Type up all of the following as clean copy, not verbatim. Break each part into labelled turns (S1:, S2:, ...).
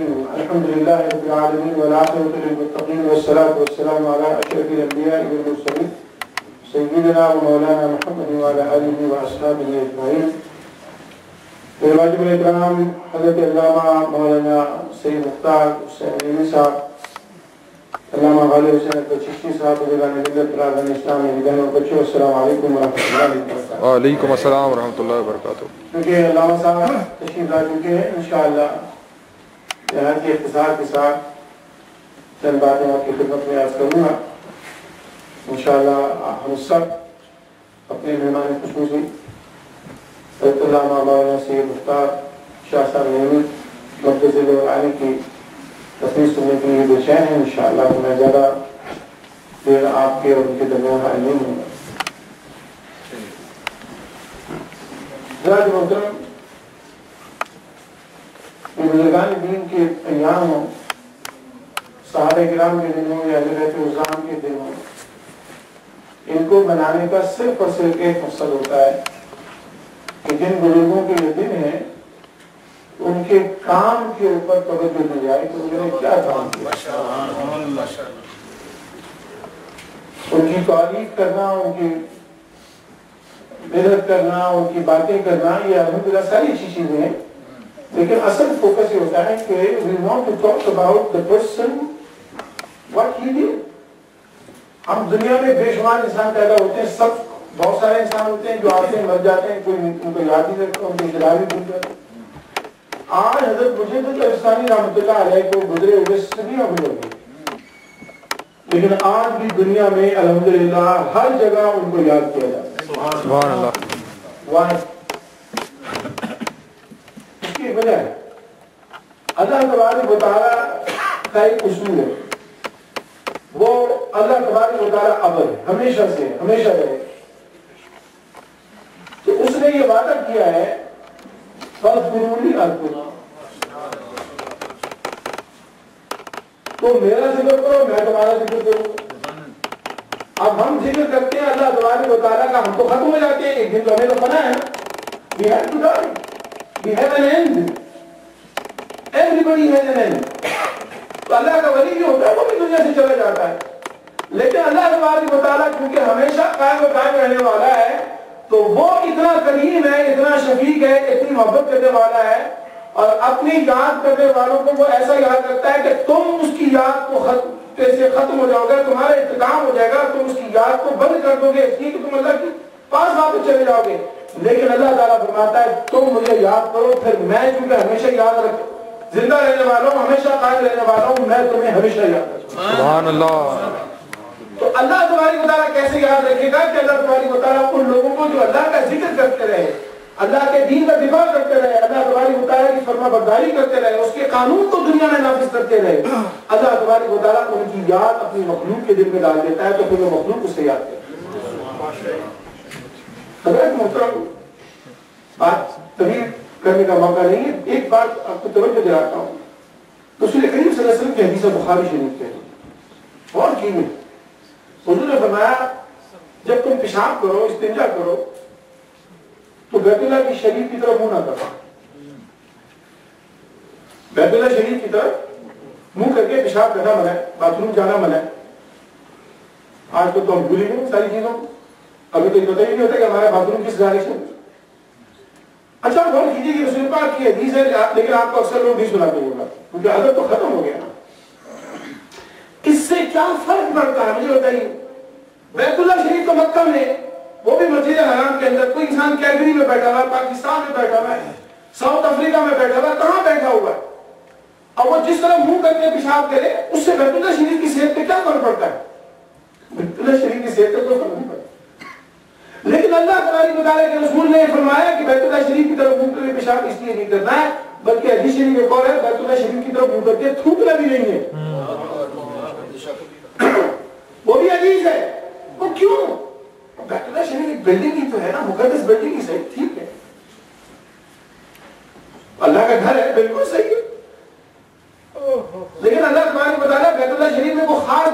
S1: الرحيم الحمد لله رب العالمين والعاقبة للمتقين والصلاة والسلام على أشرف الأنبياء والمرسلين سيدنا ومولانا محمد وعلى آله وأصحابه أجمعين. واجب الاحترام حضرت علامہ مولانا سید مختار حسین علی صاحب، علامہ غالب حسین چشتی صاحب، بزرگان ملت راز اسلامی بہن اور بچوں، السلام علیکم ورحمۃ اللہ وبرکاتہ.
S2: وعلیکم السلام ورحمۃ اللہ وبرکاتہ.
S1: کیونکہ علامہ صاحب تشریف لا چکے ہیں، انشاءاللہ یہاں کے اختصار کے ساتھ چند باتیں آپ کی خدمت میں عرض کروں گا. انشاءاللہ ہم سب اپنے مہمان خصوصی حضرت علامہ مولانا سید مختار شاہ صاحب نعیمی مقدس علی کی تقریر سننے کے لیے بے چین ہیں. انشاءاللہ میں زیادہ دیر آپ کے اور ان کے درمیان حائل نہیں ہوں گا. حضرات محترم، بزرگان دین کے ایام ہوں، صحابہ کرام کے دنوں یا حضرت عظام کے دنوں، ان کو بنانے کا صرف اور صرف ایک مقصد ہوتا ہے کہ جن بزرگوں کے یہ دن ہیں ان کے کام کے اوپر توجہ دی جائے کہ انہوں نے کیا کام کیا. ان کی تعریف کرنا، ان کی عزت کرنا، ان کی باتیں کرنا، یہ الحمدللہ ساری اچھی چیزیں ہیں، لیکن اصل فوکس یہ ہوتا ہے کہ we want to talk about the person what he did. ہم دنیا میں بے شمار انسان پیدا ہوتے ہیں، سب بہت سارے انسان ہوتے ہیں جو آتے ہیں مر جاتے ہیں، کوئی ان کو یاد نہیں رکھتا، ان کے خلاف ہی بھول جاتے ہیں. آج حضرت مجید الاسلامی رحمۃ اللہ علیہ کو گزرے ہوئے صدیاں گزر گئی، لیکن آج بھی دنیا میں الحمدللہ ہر جگہ ان کو یاد کیا جاتا ہے.
S2: سبحان اللہ.
S1: اس کی وجہ ہے اللہ تبارک و تعالیٰ کا ایک اصول ہے، وہ اللہ تبارک و تعالیٰ ابد ہے، ہمیشہ سے ہمیشہ رہے. تو اس نے یہ وعدہ کیا ہے فَاذْكُرُونِي أَذْكُرْكُمْ، تو میرا ذکر کرو میں تمہارا ذکر کروں. اب ہم ذکر کرتے ہیں اللہ تبارک و تعالیٰ کا، ہم تو ختم ہو جاتے ہیں، ایک دن تو ہمیں تو پتہ ہے نا، we have to die, we have an end, everybody has an end. تو اللہ کا ولی جو ہوتا ہے وہ بھی دنیا سے چلا جاتا ہے، لیکن اللہ تبارک و تعالیٰ کیونکہ ہمیشہ قائم و قائم رہنے والا ہے تو وہ اتنا کریم ہے، اتنا شفیق ہے، اتنی محبت کرنے والا ہے، اور اپنی یاد کرنے والوں کو وہ ایسا یاد کرتا ہے کہ تم اس کی یاد کو سے ختم ہو جاؤ گے، تمہارا انتقام ہو جائے گا، تم اس کی یاد کو بند کر دو گے اس لیے کہ تم اللہ کے پاس واپس چلے جاؤ گے. لیکن اللہ تعالیٰ فرماتا ہے تم مجھے یاد کرو، پھر میں چونکہ ہمیشہ یاد زندہ رہنے والا ہوں، ہمیشہ قائم رہنے والا ہوں، میں تمہیں ہمیشہ یاد رکھوں.
S2: سبحان اللہ.
S1: تو اللہ تبارک و تعالیٰ کیسے یاد رکھے گا کہ اللہ تبارک و تعالیٰ ان لوگوں کو جو اللہ کا ذکر کرتے رہے، اللہ کے دین کا دفاع کرتے رہے، اللہ تبارک و تعالیٰ کی فرما برداری کرتے رہے، اس کے قانون کو دنیا میں نافذ کرتے رہے، اللہ تبارک و تعالیٰ ان کی یاد اپنی مخلوق کے دل میں ڈال دیتا ہے تو پھر وہ مخلوق اس سے یاد کرتے ہیں. حضرت محترم، بات طویل کرنے کا موقع نہیں ہے، ایک بات آپ کو توجہ دلاتا ہوں. رسول کریم صلی اللہ علیہ وسلم کی حدیث بخاری شریف کے اور قیمت حضور نے فرمایا جب تم پیشاب کرو، استنجا کرو تو بیت اللہ کی شریف کی طرف منہ نہ کرو. بیت اللہ شریف کی طرف منہ کر کے پیشاب کرنا منع ہے، باتھ روم جانا منع ہے. آج تو ہم بھول ہی نہیں ساری چیزوں کو، ابھی تو پتہ ہی نہیں ہوتا کہ ہمارا باتھ روم کس ڈائریکشن. اچھا غور کیجیے کہ رسول پاک کی حدیث ہے، لیکن آپ کو اکثر لوگ نہیں سناتے ہوگا کیونکہ عادت تو ختم ہو گیا. اس سے کیا فرق پڑتا ہے مجھے بتائیے؟ بیت اللہ شریف تو مکہ میں، وہ بھی مسجد حرام کے اندر، کوئی انسان کیلگری میں بیٹھا ہوا، پاکستان میں بیٹھا ہوا ہے، ساؤتھ افریقہ میں بیٹھا ہوا ہے، کہاں بیٹھا ہوا ہے، اور وہ جس طرح منہ کر کے پیشاب کرے اس سے بیت اللہ شریف کی صحت پہ کیا فرق پڑتا ہے؟ بیت اللہ شریف کی صحت پہ کوئی فرق نہیں پڑتا. لیکن اللہ تبارک و تعالیٰ کے رسول نے فرمایا کہ بیت اللہ شریف کی طرف منہ کر کے پیشاب اس لیے نہیں کرنا ہے، بلکہ حدیث شریف ایک اور ہے بیت اللہ شریف کی طرف منہ کر کے تھوکنا بھی نہیں ہے. وہ بھی عزیز ہے. وہ کیوں؟ بیت اللہ شریف ایک بلڈنگ ہی تو ہے نا، مقدس بلڈنگ ہی صحیح، ٹھیک ہے، اللہ کا گھر ہے، بالکل صحیح ہے. لیکن اللہ تبارک و تعالیٰ بیت اللہ شریف میں وہ خاص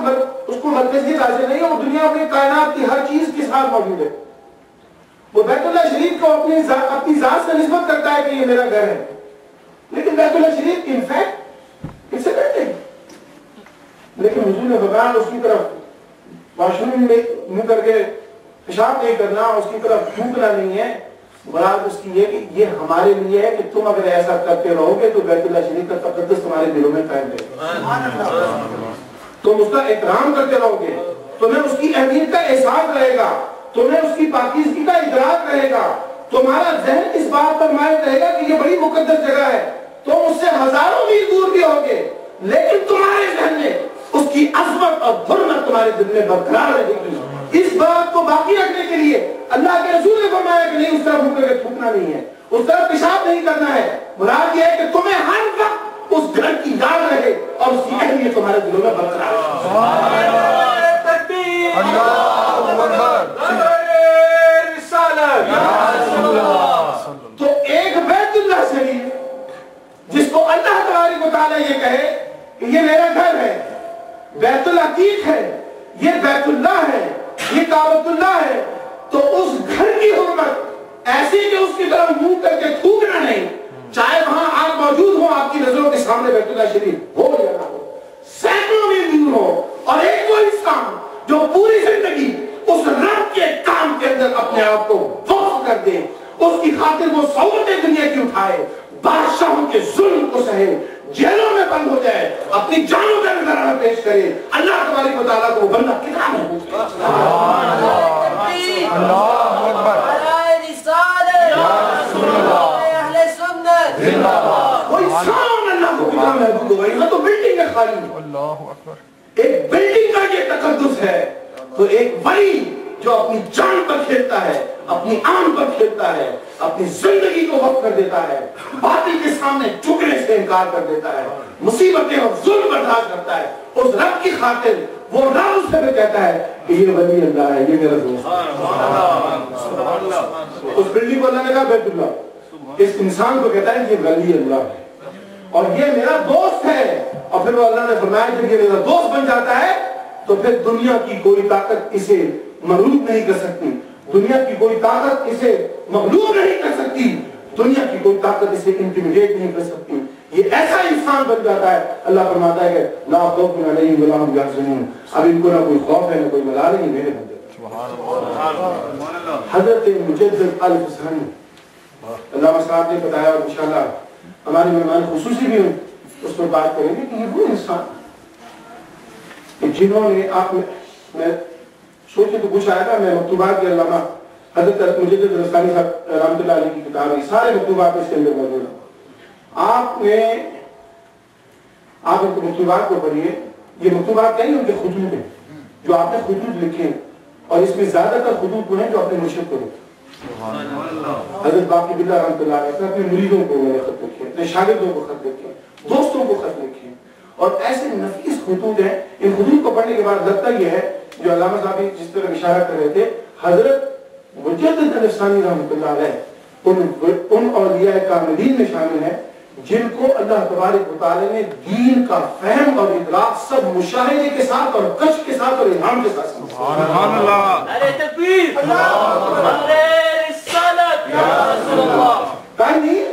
S1: اس کو مرکزیت حاصل نہیں ہے، وہ دنیا میں کائنات کی ہر چیز کے ساتھ موجود ہے. وہ بیت اللہ شریف کو اپنی ذات سے نسبت کرتا ہے کہ یہ میرا گھر ہے، لیکن بیت اللہ شریف انفیکٹ حضور نے فرمایا اس کی طرف واش روم میں منہ کر کے پیشاب نہیں کرنا، اس کی طرف تھوکنا نہیں ہے، مراد اس کی یہ کہ یہ ہمارے لیے ہے کہ تم اگر ایسا کرتے رہو گے تو بیت اللہ شریف کا تقدس تمہارے دلوں میں قائم رہے گا، تم اس کا احترام کرتے رہو گے، تمہیں اس کی اہمیت کا احساس رہے گا، تمہیں اس کی پاکیزگی کا ادراک رہے گا، تمہارا ذہن اس بات پر مائل رہے گا کہ یہ بڑی مقدس جگہ ہے، تم اس سے ہزاروں میل دور بھی ہوگے لیکن تمہارے ذہن میں اس کی عظمت اور حرمت تمہارے دل میں برقرار رہے گی۔ اس بات کو باقی رکھنے کے لیے اللہ کے رسول نے فرمایا کہ نہیں اس طرح منہ کر کے تھوکنا نہیں ہے، اس طرح پیشاب نہیں کرنا ہے، مراد یہ ہے کہ تمہیں ہر وقت اس گھر کی یاد رہے اور اس کی اہمیت تمہارے دلوں میں برقرار رہے۔ تو ایک بیت اللہ شریف جس کو اللہ تبارک و تعالی یہ کہے کہ یہ میرا گھر ہے، بیت العتیق ہے، یہ بیت اللہ ہے، یہ کعبۃ اللہ ہے، تو اس گھر کی حرمت ایسی کہ اس کی طرف منہ کر کے تھوکنا نہیں، چاہے وہاں آپ موجود ہوں، آپ کی نظروں کے سامنے بیت اللہ شریف ہو یا نہ ہو، سینکڑوں میل دور ہو، اور ایک وہ انسان جو پوری زندگی اس رب کے کام کے اندر اپنے آپ کو وقف کر دے، اس کی خاطر وہ صورتیں دنیا کی اٹھائے، بادشاہوں کے ظلم کو سہے، جیلوں میں بند ہو جائے، اپنی جانوں کا نذرانہ پیش کرے، اللہ تبارک و تعالیٰ کو وہ بندہ کتنا محبوب ہے۔
S3: اللہ اکبر،
S1: وہ انسان اللہ کو کتنا محبوب ہوگا، یہ تو بلڈنگ ہے خالی،
S2: اللہ اکبر،
S1: ایک بلڈنگ کا یہ تقدس ہے، تو ایک ولی جو اپنی جان پر کھیلتا ہے، اپنی آن پر کھیلتا ہے، اپنی زندگی کو وقف کر دیتا ہے، باطل کے سامنے جھکنے سے انکار کر دیتا ہے، مصیبتیں اور ظلم برداشت کرتا ہے، اس رب کی خاطر وہ رب اس سے کہتا ہے کہ یہ ولی اللہ ہے، یہ میرا دوست ہے۔ اس بلڈنگ کو اللہ نے کہا بیت اللہ، اس انسان کو کہتا ہے یہ ولی اللہ ہے اور یہ میرا دوست ہے، اور پھر وہ اللہ نے فرمایا جب یہ میرا دوست بن جاتا ہے تو پھر دنیا کی کوئی طاقت اسے مغلوب نہیں کر سکتی، دنیا کی کوئی طاقت اسے مغلوب نہیں کر سکتی، دنیا کی کوئی طاقت اسے انٹیمیڈیٹ نہیں کر سکتی، یہ ایسا انسان بن جاتا ہے۔ اللہ فرماتا ہے کہ لا خوف علیہم ولا هم یحزنون، اب ان کو نہ کوئی خوف ہے نہ کوئی ملال ہے، میرے بندے۔ حضرت مجدد الفسانی علامہ صاحب نے بتایا، اور انشاءاللہ ہمارے مہمان خصوصی بھی ہوں اس پر بات کریں گے کہ یہ وہ انسان جنہوں نے آپ میں سوچے تو کچھ آیا تھا، میں مکتوبات کے علامہ حضرت مجدد الفسانی صاحب رحمۃ اللہ علیہ کی کتاب ہے، سارے مکتوبات اس کے اندر موجود ہیں، آپ ان کو مکتوبات کو پڑھیے، یہ مکتوبات نہیں ان کے خطوط ہیں جو آپ نے خطوط لکھے، اور اس میں زیادہ تر خطوط وہ ہیں جو اپنے مرشد کو لکھے، حضرت باقی باللہ رحمۃ اللہ علیہ اپنے مریدوں کو میں نے خط لکھے، اپنے شاگردوں کو خط لکھے، دوستوں کو خط لکھے، اور ایسے نفیس خطوط ہیں۔ ان خطوط کو پڑھنے کے بعد لگتا یہ ہے جو علامہ صاحب جس طرح اشارہ کر رہے تھے، حضرت مجدد الفسانی رحمۃ اللہ علیہ ان اولیاء کاملین میں شامل ہیں جن کو اللہ تبارک و تعالی نے دین کا فہم اور ادراک سب مشاہدے کے ساتھ اور کشف کے ساتھ اور الہام کے ساتھ
S2: سبحان اللہ،
S3: نعرہ تکبیر، نعرہ رسالت، یا رسول اللہ۔
S1: کہیں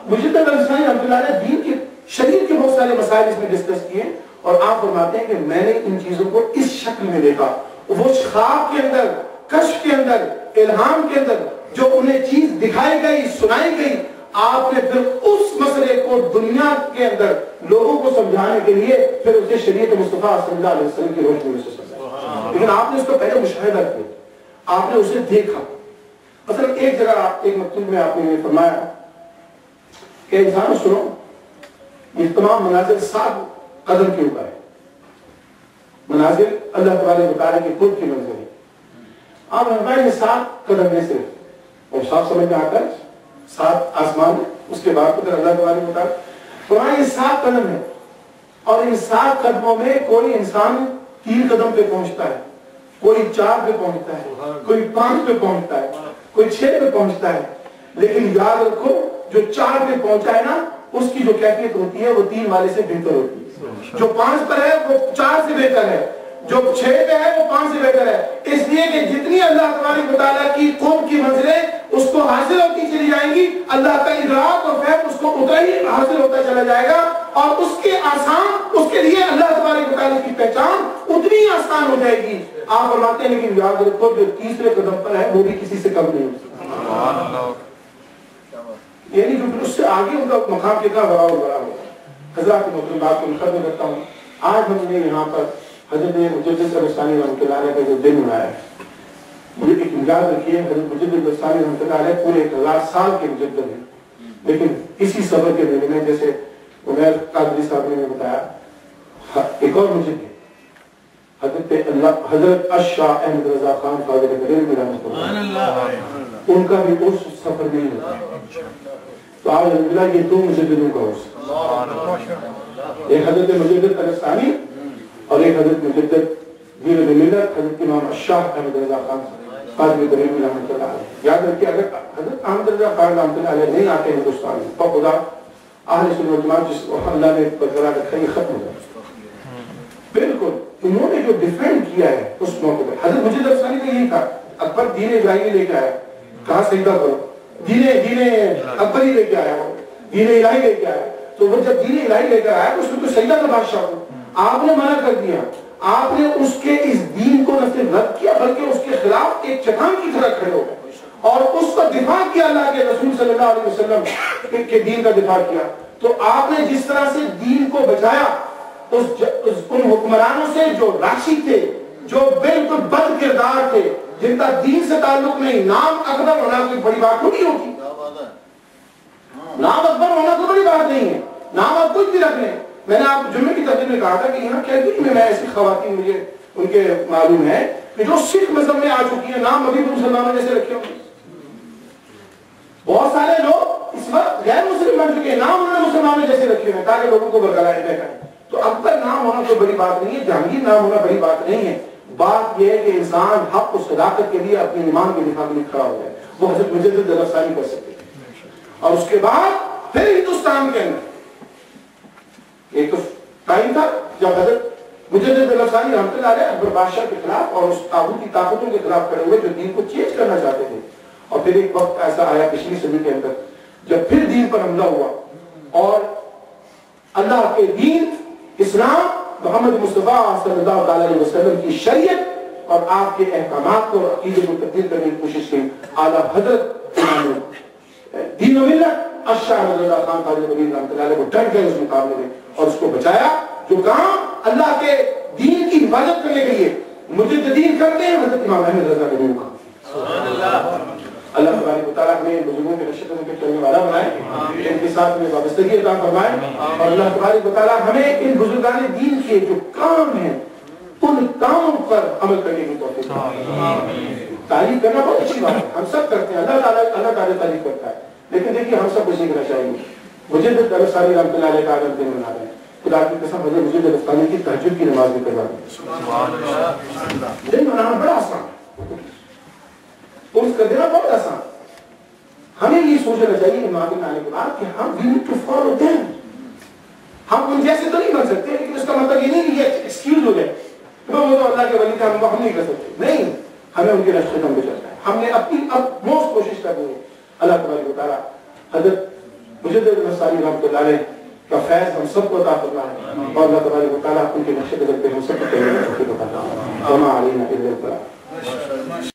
S1: مجدد الفسانی رحمۃ اللہ علیہ دین کے شریعت کے بہت سارے مسائل اس میں ڈسکس کیے، اور آپ فرماتے ہیں کہ میں نے ان چیزوں کو اس شکل میں دیکھا، وہ خواب کے اندر، کشف کے اندر، الہام کے اندر جو انہیں چیز دکھائی گئی، سنائی گئی، آپ نے پھر اس مسئلے کو دنیا کے اندر لوگوں کو سمجھانے کے لیے پھر اسے شریعت مصطفیٰ صلی اللہ علیہ وسلم کی روشنی میں سے سمجھایا، لیکن آپ نے اس کو پہلے مشاہدہ کیا، آپ نے اسے دیکھا۔ مثلا ایک جگہ ایک مکتوب میں آپ نے فرمایا کہ انسان سنو، یہ تمام مناظر 7 قدم کے اوپر ہے، مناظر اللہ تعالیٰ بتا رہے کہ خود کی منظر ہے، آپ نے 7 قدم میں سے، اور صاف سمجھ میں آتا ہے 7 آسمان، اس کے بعد پھر اللہ تعالیٰ بتا رہے فرمایا یہ 7 قدم ہے، اور ان 7 قدموں میں کوئی انسان 3 قدم پہ پہنچتا ہے، کوئی 4 پہ پہنچتا ہے، کوئی 5 پہ پہنچتا ہے، کوئی 6 پہ پہنچتا ہے، لیکن یاد رکھو جو 4 پہ پہنچا ہے نا اس کی جو کیفیت ہوتی ہے وہ 3 والے سے بہتر ہوتی ہے، جو 5 پر ہے وہ 4 سے بہتر ہے، جو 6 پہ ہے وہ 5 سے بہتر ہے، اس لیے کہ جتنی اللہ تبارک و تعالیٰ کی قرب کی منزلیں اس کو حاصل ہوتی چلی جائیں گی، اللہ کا ادراک اور فہم اس کو اتنا ہی حاصل ہوتا چلا جائے گا، اور اس کے آسان، اس کے لیے اللہ تبارک و تعالیٰ کی پہچان اتنی آسان ہو جائے گی. آپ فرماتے ہیں لیکن یاد رکھو جو تیسرے قدم پر ہے وہ بھی کسی سے کم نہیں ہوتا. یعنی جو اس سے آگے ان کا مقام کتنا بڑا ہوگا. حضرات محترم بات کو ختم کرتا ہوں. آج ہم نے یہاں پر حضرت مجدد الثانی رحمۃ اللہ علیہ کا جو دن منایا ہے، مجھے ایک یاد رکھیے حضرت مجدد الثانی رحمۃ اللہ علیہ پورے 1000 سال کے مجدد ہیں، لیکن اسی صبر کے دن میں جیسے عمیر قادری صاحب نے بتایا ایک اور مجدد حضرت الشاہ احمد رضا خان فاضل بریلوی رحمۃ اللہ، ان کا بھی عرس سفر نہیں ہوتا. تو آج الحمدللہ یہ دو مجددوں کا عرس، ایک حضرت مجدد الثانی اور ایک حضرت مجدد ویر ملت حضرت امام الشاہ احمد رضا خان فاضل بریلوی رحمۃ اللہ علیہ. یاد رکھیے اگر حضرت احمد رضا خان رحمۃ اللہ علیہ نہیں آتے ہندوستان میں تو خدا اہل سنت والجماعت جس کو اللہ نے برقرار رکھا یہ ختم ہو جائے. بالکل انہوں نے جو ڈیفینڈ کیا ہے اس موقع پہ حضرت مجدد الثانی کا یہی تھا. اکبر دین الہی لے کے آیا، کہاں سجدہ کرو، دین اکبری لے کے آیا، دین الہی لے کے آیا. تو وہ جب دین الہی لے کر آیا تو اس میں تو سجدہ کا بادشاہ ہو، آپ نے منع کر دیا. آپ نے اس کے اس دین کو نہ صرف رد کیا بلکہ اس کے خلاف ایک چٹان کی طرح کھڑے ہو گئے اور اس کا دفاع کیا، اللہ کے رسول صلی اللہ علیہ وسلم کے دین کا دفاع کیا. تو آپ نے جس طرح سے دین کو بچایا ان حکمرانوں سے جو راشی تھے، جو بالکل بد کردار تھے، جن کا دین سے تعلق نہیں، نام اکبر ہونا کوئی بڑی بات نہیں ہوتی. نام اکبر ہونا کوئی بڑی بات نہیں ہے، نام آپ کچھ بھی رکھ لیں. میں نے آپ جمعے کی تقریر میں کہا تھا کہ یہاں کینٹین میں ایسی خواتین مجھے ان کے معلوم ہے کہ جو سکھ مذہب میں آ چکی ہیں، نام ابھی بھی مسلمانوں جیسے رکھے ہوئے. بہت سارے لوگ اس وقت غیر مسلم بن چکے ہیں، نام انہوں نے مسلمانوں جیسے رکھے ہوئے تاکہ لوگوں کو برقرار رکھیں. تو اکبر نام ہونا کوئی بڑی بات نہیں ہے، جہانگیر نام ہونا بڑی بات نہیں ہے. بات یہ ہے کہ انسان حق و صداقت کے لیے اپنے ایمان کے دفاع کے لیے کھڑا ہو جائے. وہ حضرت مجدد الثانی کر سکتے ہیں. اور اس کے بعد پھر ہندوستان کے اندر ایک ٹائم تھا جب حضرت مجدد الثانی رحمۃ اللہ علیہ اکبر بادشاہ کے خلاف اور اس طاغوتی طاقتوں کے خلاف کھڑے ہوئے جو دین کو چینج کرنا چاہتے تھے. اور پھر ایک وقت ایسا آیا پچھلی صدی کے اندر جب پھر دین پر حملہ ہوا اور اللہ کے دین اسلام محمد مصطفیٰ صلی اللہ علیہ وسلم کی شریعت اور آپ کے احکامات کو اور عقیدے کو تبدیل کرنے کی کوشش کی. اعلیٰ حضرت دین و ملت الشاہ احمد رضا خان فاضل بریلوی رحمۃ اللہ علیہ کو ڈٹ گئے اس مقابلے میں اور اس کو بچایا. جو کام اللہ کے دین کی حفاظت کرنے کے لیے مجددین کرتے ہیں حضرت امام احمد رضا کا کا. اللہ تبارک و تعالیٰ ہمیں بزرگوں کے رشد کے چلنے والا بنائے، ان کے ساتھ میں وابستگی عطا فرمائے اور اللہ تبارک و تعالیٰ ہمیں ان بزرگان دین کے جو کام ہیں ان کاموں پر عمل کرنے کی توفیق دے. تعریف کرنا بہت اچھی بات ہے، ہم سب کرتے ہیں، اللہ تعالیٰ تعریف کرتا ہے، لیکن دیکھیے ہم سب کو سیکھنا چاہیے. مجدد الثانی رحمۃ اللہ علیہ کا آج دن منا رہے ہیں. خدا کی قسم حضرت مجدد الثانی کی تہجد کی نماز بھی کروا دیں. دن منانا بڑا آسان ہے، عرس کر دینا بہت آسان. ہمیں یہ سوچنا چاہیے امام کے آنے کے بعد کہ ہم we need to follow them. ہم ان جیسے تو نہیں بن سکتے، لیکن اس کا مطلب یہ نہیں کہ یہ ایکسکیوز ہو جائے وہ تو اللہ کے ولی تھا ہم نہیں کر سکتے. نہیں، ہمیں ان کے رشتے قدم پہ چلنا ہے. ہم نے اپنی موسٹ کوشش کرنی ہے. اللہ تبارک و تعالیٰ حضرت مجدد الثانی رحمۃ اللہ علیہ کا فیض ہم سب کو عطا فرمائے اور اللہ تبارک و تعالیٰ ان کے نقش قدم پہ ہم سب کو چلنے کا توفیق عطا فرمائے. وما علینا الا البلاغ.